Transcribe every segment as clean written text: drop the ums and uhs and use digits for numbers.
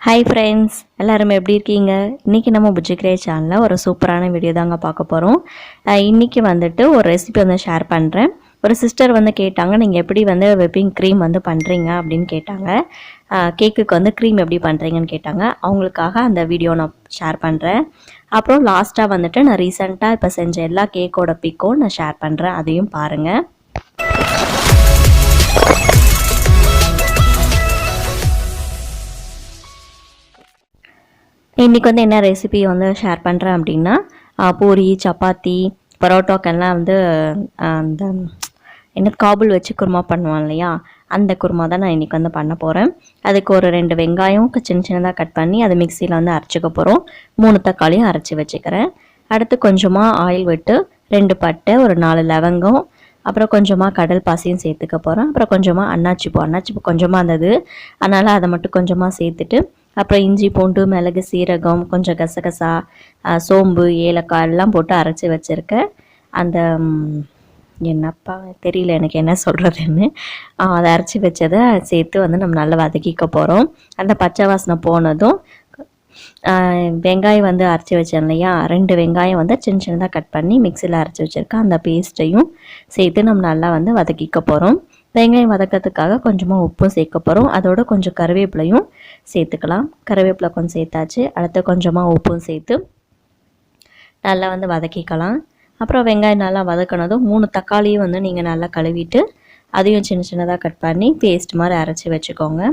Hi friends, எல்லாரும் எப்படி இருக்கீங்க? இன்றைக்கி நம்ம புஜ்ஜி கிரியேட்ஸ் சேனலில் ஒரு சூப்பரான வீடியோ தாங்க பார்க்க போகிறோம். இன்றைக்கி வந்துட்டு ஒரு ரெசிபி வந்து ஷேர் பண்ணுறேன். ஒரு சிஸ்டர் வந்து கேட்டாங்க, நீங்கள் எப்படி வந்து விப்பிங் க்ரீம் வந்து பண்ணுறீங்க அப்படின்னு கேட்டாங்க. கேக்குக்கு வந்து க்ரீம் எப்படி பண்ணுறீங்கன்னு கேட்டாங்க. அவங்களுக்காக அந்த வீடியோ நான் ஷேர் பண்ணுறேன். அப்புறம் லாஸ்ட்டாக வந்துட்டு நான் ரீசெண்டாக இப்போ செஞ்ச எல்லா கேக்கோட பிக்கும் நான் ஷேர் பண்ணுறேன், அதையும் பாருங்கள். இன்றைக்கி வந்து என்ன ரெசிபி வந்து ஷேர் பண்ணுறேன் அப்படின்னா, பூரி, சப்பாத்தி, பரோட்டாக்கெல்லாம் வந்து அந்த என்ன காபுல் வச்சு குருமா பண்ணுவோம் இல்லையா, அந்த குருமா தான் நான் இன்றைக்கி வந்து பண்ண போகிறேன். அதுக்கு ஒரு 2 வெங்காயம் சின்ன சின்னதாக கட் பண்ணி அதை மிக்சியில் வந்து அரைச்சிக்க போகிறோம். 3 தக்காளியும் அரைச்சி வச்சுக்கிறேன். அடுத்து கொஞ்சமாக ஆயில் விட்டு 2 பட்டை, ஒரு 4 லவங்கம், அப்புறம் கொஞ்சமாக கடல் பாசியும் சேர்த்துக்க போகிறேன். அப்புறம் கொஞ்சமாக அன்னாச்சிப்பூ கொஞ்சமாக இருந்தது, அதனால் அதை மட்டும் கொஞ்சமாக சேர்த்துட்டு, அப்புறம் இஞ்சி, பூண்டு, மிளகு, சீரகம், கொஞ்சம் கசகசா, சோம்பு, ஏலக்காய் எல்லாம் போட்டு அரைச்சி வச்சுருக்கேன். அந்த என்னப்பா தெரியல எனக்கு என்ன சொல்கிறதுன்னு, அதை அரைச்சி வச்சதை சேர்த்து வந்து நம்ம நல்லா வதக்கிக்க போகிறோம். அந்த பச்சை வாசனை போனதும் வெங்காயம் வந்து அரைச்சி வச்சேன் இல்லையா, 2 வெங்காயம் வந்து சின்ன சின்னதாக கட் பண்ணி மிக்சியில் அரைச்சி வச்சுருக்கேன். அந்த பேஸ்ட்டையும் சேர்த்து நம்ம நல்லா வந்து வதக்கிக்க போகிறோம். வெங்காயம் வதக்கிறதுக்காக கொஞ்சமாக உப்பும் சேர்க்க போகிறோம். அதோட கொஞ்சம் கருவேப்பிலையும் சேர்த்துக்கலாம். கருவேப்பிலை கொஞ்சம் சேர்த்தாச்சு. அடுத்து கொஞ்சமாக உப்பும் சேர்த்து நல்லா வந்து வதக்கிக்கலாம். அப்புறம் வெங்காயம் நல்லா வதக்கினதும் 3 தக்காளியும் வந்து நீங்கள் நல்லா கழுவிட்டு அதையும் சின்ன சின்னதாக கட் பண்ணி பேஸ்ட் மாதிரி அரைச்சி வச்சுக்கோங்க.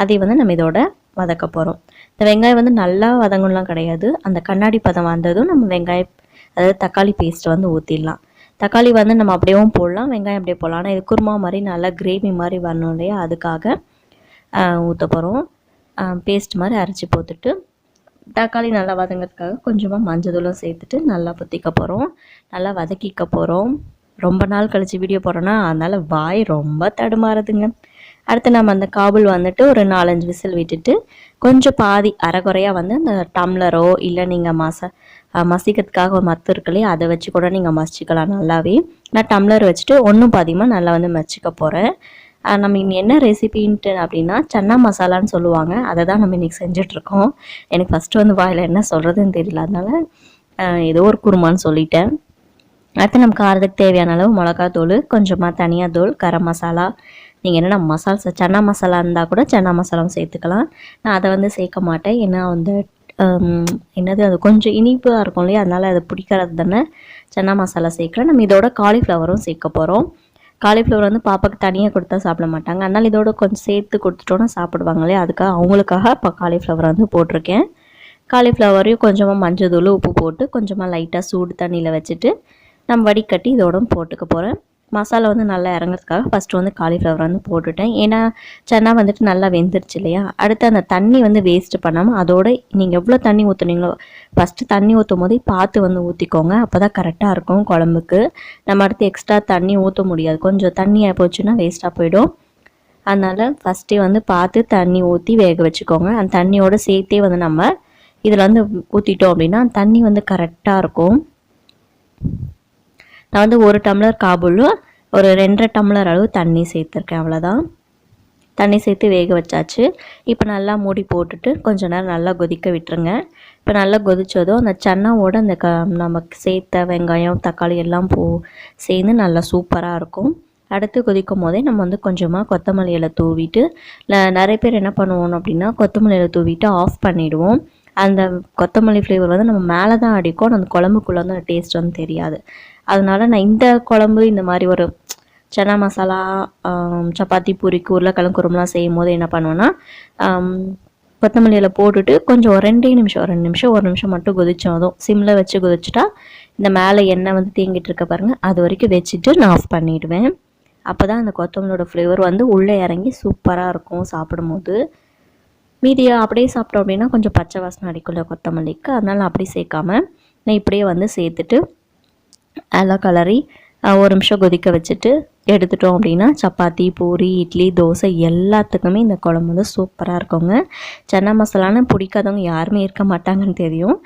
அதையும் வந்து நம்ம இதோட வதக்க போகிறோம். இந்த வெங்காயம் வந்து நல்லா வதங்கலாம் கிடையாது. அந்த கண்ணாடி பதம் வந்ததும் நம்ம வெங்காயம், அதாவது தக்காளி பேஸ்ட் வந்து ஊற்றிடலாம். தக்காளி வந்து நம்ம அப்படியேவும் போடலாம், வெங்காயம் அப்படியே போடலாம். ஆனால் இது குருமா மாதிரி நல்லா கிரேவி மாதிரி வரணும் இல்லையா, அதுக்காக ஊற்ற போகிறோம். பேஸ்ட் மாதிரி அரைச்சி போட்டுட்டு தக்காளி நல்லா வதங்கிறதுக்காக கொஞ்சமாக மஞ்சள் சேர்த்துட்டு நல்லா புத்திக்க போகிறோம், நல்லா வதக்கிக்க போகிறோம். ரொம்ப நாள் கழித்து வீடியோ போடுறோன்னா அதனால் வாய் ரொம்ப தடுமாறுதுங்க. அடுத்து நம்ம அந்த காபுல் வந்துட்டு ஒரு 4-5 விசில் விட்டுட்டு கொஞ்சம் பாதி அரைக்குறையாக வந்து அந்த டம்ளரோ இல்லை நீங்கள் மசிக்கிறதுக்காக ஒரு மத்து இருக்குல்லையே, அதை வச்சு கூட நீங்கள் மசிச்சிக்கலாம் நல்லாவே. நான் டம்ளர் வச்சுட்டு ஒன்றும் பாதியமாக நல்லா வந்து மசிக்க போகிறேன். நம்ம இங்கே என்ன ரெசிபின்ட்டு அப்படின்னா சன்னா மசாலான்னு சொல்லுவாங்க, அதை தான் நம்ம இன்றைக்கி செஞ்சிட்ருக்கோம். எனக்கு ஃபஸ்ட்டு வந்து வாயில் என்ன சொல்கிறதுன்னு தெரியல, அதனால் ஏதோ ஒரு குருமான்னு சொல்லிட்டேன். அடுத்து நம்ம காரத்துக்கு தேவையான அளவு மிளகாத்தூள், கொஞ்சமாக தனியாத்தூள், கரம் மசாலா, நீங்கள் என்னென்ன சன்னா மசாலா இருந்தால் கூட சன்னா மசாலாவும் சேர்த்துக்கலாம். நான் அதை வந்து சேர்க்க மாட்டேன், ஏன்னா வந்து என்னது அது கொஞ்சம் இனிப்பாக இருக்கும் இல்லையா, அதனால் அது பிடிக்கிறது தானே சன்னா மசாலா சேர்க்குறேன். நம்ம இதோட காலிஃப்ளவரும் சேர்க்க போகிறோம். காலிஃப்ளவர் வந்து பாப்பாவுக்கு தனியாக கொடுத்தா சாப்பிட மாட்டாங்க, அதனால் இதோட கொஞ்சம் சேர்த்து கொடுத்துட்டோன்னா சாப்பிடுவாங்க இல்லையா, அவங்களுக்காக இப்போ காலிஃப்ளவர் வந்து போட்டிருக்கேன். காலிஃப்ளவரையும் கொஞ்சமாக மஞ்சள் தூள், உப்பு போட்டு கொஞ்சமாக லைட்டாக சூடு தண்ணியில் வச்சுட்டு நம்ம வடிகட்டி இதோட போட்டுக்க போகிறேன். மசாலா வந்து நல்லா இறங்குறதுக்காக ஃபஸ்ட்டு வந்து காலிஃப்ளவர் வந்து போட்டுட்டேன், ஏன்னா சன்னா வந்துட்டு நல்லா வெந்துருச்சு இல்லையா. அடுத்து அந்த தண்ணி வந்து வேஸ்ட்டு பண்ணாமல் அதோட நீங்கள் எவ்வளோ தண்ணி ஊற்றுனீங்களோ ஃபஸ்ட்டு தண்ணி ஊற்றும் போதே பார்த்து வந்து ஊற்றிக்கோங்க, அப்போ தான் கரெக்டாக இருக்கும் குழம்புக்கு. நம்ம அடுத்து எக்ஸ்ட்ரா தண்ணி ஊற்ற முடியாது, கொஞ்சம் தண்ணி போச்சுன்னா வேஸ்ட்டாக போயிடும். அதனால் ஃபஸ்ட்டே வந்து பார்த்து தண்ணி ஊற்றி வேக வச்சுக்கோங்க. அந்த தண்ணியோடு சேர்த்தே வந்து நம்ம இதில் வந்து ஊற்றிட்டோம் அப்படின்னா தண்ணி வந்து கரெக்டாக இருக்கும். நான் வந்து 1 டம்ளர் காபுலும் ஒரு 2.5 டம்ளர் அளவு தண்ணி சேர்த்துருக்கேன், அவ்வளோதான். தண்ணி சேர்த்து வேக வச்சாச்சு. இப்போ நல்லா மூடி போட்டுட்டு கொஞ்ச நேரம் நல்லா கொதிக்க விட்டுருங்க. இப்போ நல்லா கொதித்ததும் அந்த சன்னாவோட அந்த நமக்கு சேர்த்த வெங்காயம், தக்காளி எல்லாம் சேர்ந்து நல்லா சூப்பராக இருக்கும். அடுத்து கொதிக்கும் போதே நம்ம வந்து கொஞ்சமாக கொத்தமல்லி இலை தூவிட்டு, நிறைய பேர் என்ன பண்ணுவோம் அப்படின்னா கொத்தமல்லி இலை தூவிட்டு ஆஃப் பண்ணிவிடுவோம். அந்த கொத்தமல்லி ஃப்ளேவர் வந்து நம்ம மேலே தான் அடிக்கும், அந்த குழம்புக்குள்ளே வந்து அந்த டேஸ்ட் வந்து தெரியாது. அதனால் நான் இந்த குழம்பு இந்த மாதிரி ஒரு சன்னா மசாலா, சப்பாத்தி, பூரிக்கு உருளைக்கிழங்கு குரும்புலாம் செய்யும் போது என்ன பண்ணுவேன்னா, கொத்தமல்லி இலை போட்டுட்டு கொஞ்சம் ஒரு 2 நிமிஷம் மட்டும் கொதிச்சதும் சிம்மில் வச்சு கொதிச்சுட்டா இந்த மேலே எண்ணெய் வந்து தேங்கிட்டு இருக்க பாருங்கள், அது வரைக்கும் வச்சுட்டு நான் ஆஃப் பண்ணிவிடுவேன். அப்போ தான் அந்த கொத்தமல்லியோட ஃப்ளேவர் வந்து உள்ளே இறங்கி சூப்பராக இருக்கும் சாப்பிடும்போது. மீதியை அப்படியே சாப்பிட்டோம் அப்படின்னா கொஞ்சம் பச்சை வாசனை அடிக்குள்ள கொத்தமல்லிக்கு, அதனால் அப்படி சேர்க்காம நான் இப்படியே வந்து சேர்த்துட்டு எல்லாம் கலரி 1 நிமிஷம் கொதிக்க வச்சுட்டு எடுத்துட்டோம் அப்படின்னா சப்பாத்தி, பூரி, இட்லி, தோசை எல்லாத்துக்குமே இந்த குழம்பு வந்து சூப்பராக இருக்குங்க. சன்னா மசாலான்னு பிடிக்காதவங்க யாருமே இருக்க மாட்டாங்கன்னு தெரியும்.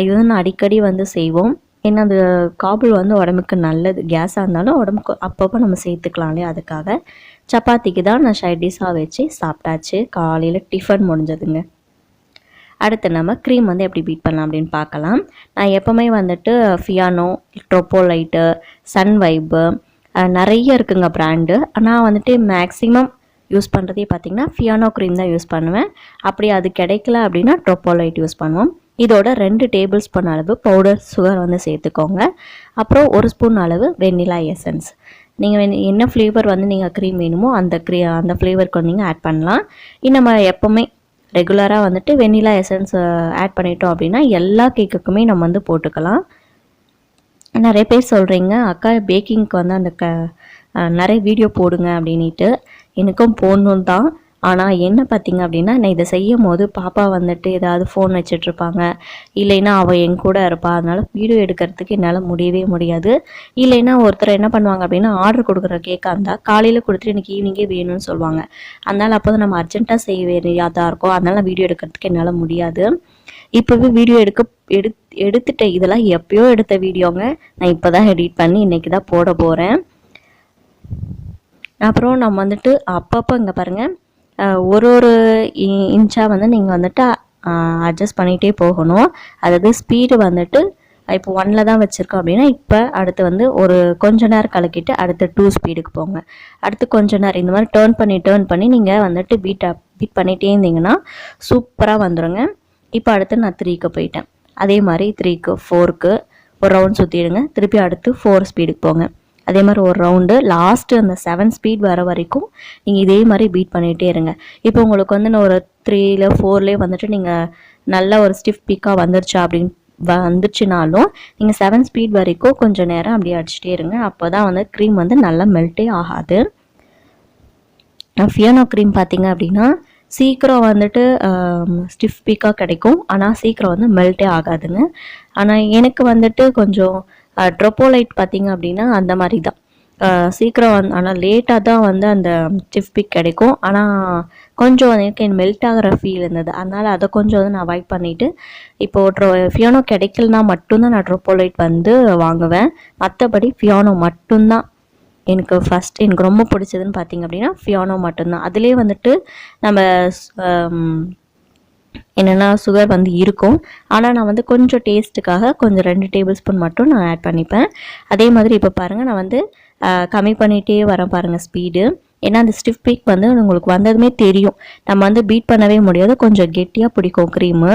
இது வந்து நான் அடிக்கடி வந்து செய்வோம், ஏன்னா அந்த காபுல் வந்து உடம்புக்கு நல்லது. கேஸாக இருந்தாலும் உடம்புக்கு அப்பப்போ நம்ம சேர்த்துக்கலாம் இல்லையா, அதுக்காக. சப்பாத்திக்கு தான் நான் சைட் டிஷ்ஷாக வச்சு சாப்பிட்டாச்சு. காலையில் டிஃபன் முடிஞ்சதுங்க. அடுத்து நம்ம க்ரீம் வந்து எப்படி பீட் பண்ணலாம் அப்படின்னு பார்க்கலாம். நான் எப்போவுமே வந்துட்டு ஃபியானோ, ட்ரோப்போலைட்டு, சன் வைப்பு நிறைய இருக்குங்க ப்ராண்டு. நான் வந்துட்டு மேக்ஸிமம் யூஸ் பண்ணுறதே பார்த்திங்கன்னா ஃபியானோ க்ரீம் தான் யூஸ் பண்ணுவேன். அப்படி அது கிடைக்கல அப்படின்னா ட்ரோப்போலைட் யூஸ் பண்ணுவோம். இதோட 2 டேபிள் ஸ்பூன் அளவு பவுடர் சுகர் வந்து சேர்த்துக்கோங்க. அப்புறம் 1 ஸ்பூன் அளவு வெண்ணிலா எசன்ஸ். நீங்கள் என்ன ஃப்ளேவர் வந்து நீங்கள் க்ரீம் வேணுமோ அந்த ஃப்ளேவருக்கு நீங்கள் ஆட் பண்ணலாம். நம்ம எப்போவுமே ரெகுலராக வந்துட்டு வெண்ணிலா எசன்ஸ் ஆட் பண்ணிட்டோம் அப்படின்னா எல்லா கேக்குக்குமே நம்ம வந்து போட்டுக்கலாம். நிறைய பேர் சொல்கிறீங்க அக்கா பேக்கிங்க்கு வந்து அந்த நிறைய வீடியோ போடுங்க அப்படின்ட்டு. எனக்கும் போடணும் தான். ஆனால் என்ன பார்த்திங்க அப்படின்னா நான் இதை செய்யும் போது பாப்பா வந்துட்டு ஏதாவது ஃபோன் வச்சிட்ருப்பாங்க, இல்லைன்னா அவள் என் கூட இருப்பாள். அதனால் வீடியோ எடுக்கிறதுக்கு என்னால் முடியவே முடியாது. இல்லைன்னா ஒருத்தர் என்ன பண்ணுவாங்க அப்படின்னா ஆர்டர் கொடுக்குற கேக்காக இருந்தால் காலையில் கொடுத்துட்டு எனக்கு ஈவினிங்கே வேணும்னு சொல்லுவாங்க. அதனால் அப்போ நம்ம அர்ஜென்ட்டாக செய்ய வேண்டியதாக இருக்கும். அதனால் நான் வீடியோ எடுக்கிறதுக்கு என்னால் முடியாது. இப்போவே வீடியோ எடுத்துட்டேன். இதெல்லாம் எப்போயோ எடுத்த வீடியோங்க. நான் இப்போ தான் எடிட் பண்ணி இன்றைக்கி தான் போட போகிறேன். அப்புறம் நம்ம வந்துட்டு அப்பப்போ இங்கே பாருங்கள் ஒரு இன்ச்சாக வந்து நீங்கள் வந்துட்டு அட்ஜஸ்ட் பண்ணிகிட்டே போகணும். அதாவது ஸ்பீடு வந்துட்டு இப்போ 1ல் தான் வச்சுருக்கோம் அப்படின்னா இப்போ அடுத்து வந்து ஒரு கொஞ்ச நேரம் கலக்கிட்டு அடுத்து 2 ஸ்பீடுக்கு போங்க. அடுத்து கொஞ்ச நேரம் இந்த மாதிரி டேர்ன் பண்ணி நீங்கள் வந்துட்டு பீட் பண்ணிகிட்டே இருந்தீங்கன்னா சூப்பராக வந்துடுங்க. இப்போ அடுத்து நான் 3க்கு போயிட்டேன். அதே மாதிரி 3க்கு 4க்கு ஒரு ரவுண்ட் சுற்றிடுங்க. திருப்பி அடுத்து 4 ஸ்பீடுக்கு போங்க. அதே மாதிரி ஒரு ரவுண்டு லாஸ்ட்டு அந்த 7 ஸ்பீட் வர வரைக்கும் நீங்கள் இதே மாதிரி பீட் பண்ணிகிட்டே இருங்க. இப்போ உங்களுக்கு வந்து நான் ஒரு 3ல் 4லேயே வந்துட்டு நீங்கள் நல்ல ஒரு ஸ்டிஃப் பீக்காக வந்துருச்சுனாலும் நீங்கள் 7 ஸ்பீட் வரைக்கும் கொஞ்சம் நேரம் அப்படியே அடிச்சுட்டே இருங்க. அப்போ தான் வந்து க்ரீம் வந்து நல்லா மெல்ட்டே ஆகாது. ஃபியானோ க்ரீம் பார்த்திங்க அப்படின்னா சீக்கிரம் வந்துட்டு ஸ்டிஃப் பீக்காக கிடைக்கும், ஆனால் சீக்கிரம் வந்து மெல்ட்டே ஆகாதுங்க. ஆனால் எனக்கு வந்துட்டு கொஞ்சம் ட்ரோப்போலைட் பார்த்திங்க அப்படின்னா அந்த மாதிரி தான் சீக்கிரம் ஆனால் லேட்டாக தான் வந்து அந்த ஸ்டிஃப் பீக் கிடைக்கும். ஆனால் கொஞ்சம் எனக்கு மெல்ட் ஆகிற ஃபீல் இருந்தது. அதனால் அதை கொஞ்சம் வந்து நான் அவாய்ட் பண்ணிவிட்டு இப்போது ஃபியானோ கிடைக்கலனா மட்டும்தான் நான் ட்ரோப்போலைட் வந்து வாங்குவேன். மற்றபடி ஃபியானோ மட்டும்தான் எனக்கு ரொம்ப பிடிச்சதுன்னு பார்த்திங்க அப்படின்னா ஃபியானோ மட்டும்தான். அதிலே வந்துட்டு நம்ம என்னென்னா சுகர் வந்து இருக்கும். ஆனால் நான் வந்து கொஞ்சம் டேஸ்ட்டுக்காக கொஞ்சம் 2 டேபிள் ஸ்பூன் மட்டும் நான் ஆட் பண்ணிப்பேன். அதே மாதிரி இப்போ பாருங்கள் நான் வந்து கம்மி பண்ணிகிட்டே வரேன் பாருங்கள் ஸ்பீடு. ஏன்னா அந்த ஸ்டிஃப் பீக் வந்து உங்களுக்கு வந்ததுமே தெரியும். நம்ம வந்து பீட் பண்ணவே முடியாது, கொஞ்சம் கெட்டியாக பிடிக்கும் க்ரீமு.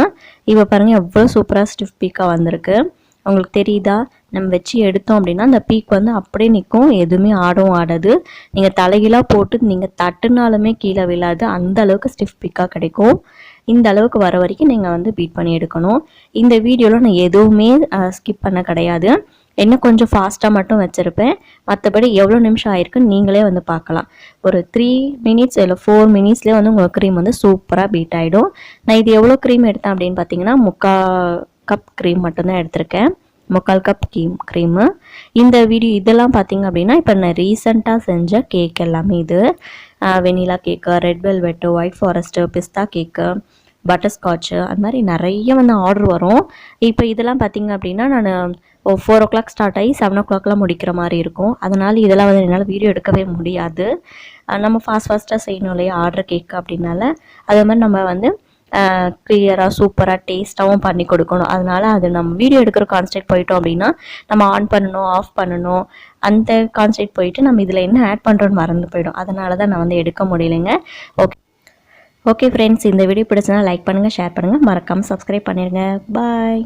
இப்போ பாருங்கள் எவ்வளோ சூப்பராக ஸ்டிஃப் பீக்காக வந்திருக்கு. உங்களுக்கு தெரியுதா? நம்ம வச்சு எடுத்தோம் அப்படின்னா அந்த பீக் வந்து அப்படியே நிற்கும், எதுவுமே ஆடாது. நீங்கள் தலைகீழாக போட்டு நீங்கள் தட்டுனாலுமே கீழே விழாது, அந்த அளவுக்கு ஸ்டிஃப் பீக்காக கிடைக்கும். இந்த அளவுக்கு வர வரைக்கும் நீங்கள் வந்து பீட் பண்ணி எடுக்கணும். இந்த வீடியோவில் நான் எதுவுமே ஸ்கிப் பண்ண கிடையாது. என்ன கொஞ்சம் ஃபாஸ்ட்டாக மட்டும் வச்சுருப்பேன். மற்றபடி எவ்வளோ நிமிஷம் ஆயிருக்குன்னு நீங்களே வந்து பார்க்கலாம். ஒரு 3 மினிட்ஸ் இல்லை 4 மினிட்ஸ்லேயே வந்து உங்கள் க்ரீம் வந்து சூப்பராக பீட் ஆகிடும். நான் இது எவ்வளோ க்ரீம் எடுத்தேன் அப்படின்னு பார்த்தீங்கன்னா 3/4 கப் க்ரீம் மட்டும்தான் எடுத்திருக்கேன். 3/4 கப் க்ரீமு. இந்த வீடியோ இதெல்லாம் பார்த்திங்க அப்படின்னா இப்போ நான் ரீசெண்டாக செஞ்ச கேக் எல்லாமே இது. வெனிலா கேக்கு, ரெட் வெல்வெட்டு, ஒயிட் ஃபாரஸ்ட்டு, பிஸ்தா கேக்கு, பட்டர்ஸ்காட்சு, அந்த மாதிரி நிறைய வந்து ஆர்டர் வரும். இப்போ இதெல்லாம் பார்த்திங்க அப்படின்னா நான் 4 o'clock ஸ்டார்ட் ஆகி 7 o'clockலாம் முடிக்கிற மாதிரி இருக்கும். அதனால் இதெல்லாம் வந்து என்னால் வீடியோ எடுக்கவே முடியாது. நம்ம ஃபாஸ்ட்டாக செய்யணும் இல்லையா ஆர்டர் கேக்கு அப்படின்னால. அதே மாதிரி நம்ம வந்து கிளியராக சூப்பராக டேஸ்ட்டாகவும் பண்ணி கொடுக்கணும். அதனால் அது நம்ம வீடியோ எடுக்கிற கான்சென்ட்ரேட் போயிட்டோம் அப்படின்னா நம்ம ஆன் பண்ணணும், ஆஃப் பண்ணணும், அந்த கான்சென்ட்ரேட் போயிட்டு நம்ம இதில் என்ன ஆட் பண்ணுறோன்னு மறந்து போயிடும். அதனால தான் நான் வந்து எடுக்க முடியலைங்க. ஓகே ஃப்ரெண்ட்ஸ், இந்த வீடியோ பிடிச்சதுனா லைக் பண்ணுங்கள், ஷேர் பண்ணுங்கள், மறக்காமல் சப்ஸ்கிரைப் பண்ணிடுங்க. பாய்.